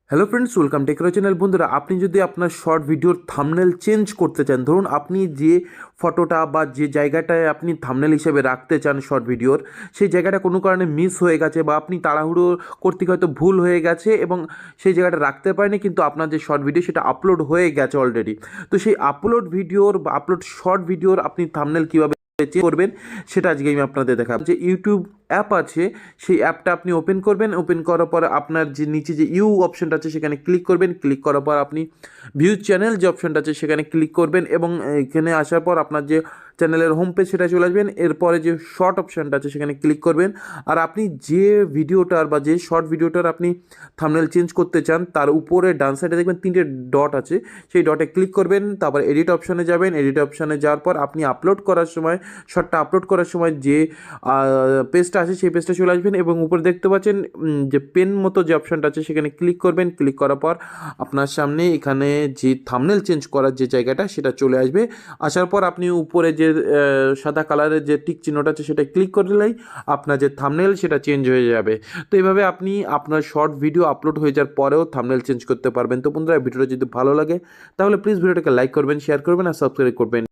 Hello friends, welcome টেকরা channel. বন্ধুরা, আপনি যদি আপনার শর্ট ভিডিওর থাম্বনেল চেঞ্জ করতে চান, ধরুন আপনি যে ফটোটা বা যে জায়গাটায় আপনি থাম্বনেল হিসেবে রাখতে চান শর্ট ভিডিওর, সেই জায়গাটা কোনো কারণে মিস হয়ে গেছে বা আপনি তাড়াহুড়ো করতে হয়তো ভুল হয়ে গেছে এবং সেই জায়গাটা রাখতে পারেনি, কিন্তু আপনার যে শর্ট ভিডিও সেটা আপলোড হয়ে গেছে অলরেডি। তো সেই আপলোড ভিডিওর বা আপলোড শর্ট ভিডিওর আপনি থাম্বনেল কীভাবে চেঞ্জ করবেন সেটা আজকে আমি আপনাদের দেখাবো। যে ইউটিউব অ্যাপ আছে, সেই অ্যাপটা আপনি ওপেন করবেন। ওপেন করার পর আপনার যে নিচে যে ইউ অপশনটা আছে সেখানে ক্লিক করবেন। ক্লিক করার পর আপনি ভিউ চ্যানেল যে অপশনটা আছে সেখানে ক্লিক করবেন এবং এখানে আসার পর আপনার যে চ্যানেলের হোম পেজ সেটা চলে আসবেন। এরপরে যে শর্ট অপশনটা আছে সেখানে ক্লিক করবেন। আর আপনি যে ভিডিওটার বা যে শর্ট ভিডিওটার আপনি থাম্বনেল চেঞ্জ করতে চান তার উপরে ডান সাইডে দেখবেন 3টে ডট আছে, সেই ডটে ক্লিক করবেন। তারপর এডিট অপশনে যাবেন। এডিট অপশনে যাওয়ার পর আপনি আপলোড করার সময়, শর্টটা আপলোড করার সময় যে পেজটা আছে সেই পেজটা চলে আসবেন এবং উপরে দেখতে পাচ্ছেন যে পেন মতো যে অপশনটা আছে সেখানে ক্লিক করবেন। ক্লিক করার পর আপনার সামনে এখানে যে থাম্বনেল চেঞ্জ করার যে জায়গাটা সেটা চলে আসবে। আসার পর আপনি উপরে যে সাদা কালারের যে টিক চিহ্নটা আছে সেটা ক্লিক করলেই আপনার যে থাম্বনেল সেটা চেঞ্জ হয়ে যাবে। তো এইভাবে আপনি আপনার শর্ট ভিডিও আপলোড হয়ে যাওয়ার পরেও থাম্বনেল চেঞ্জ করতে পারবেন। তো বন্ধুরা, ভিডিওটা যদি ভালো লাগে তাহলে প্লিজ ভিডিওটাকে লাইক করবেন, শেয়ার করবেন আর সাবস্ক্রাইব করবেন।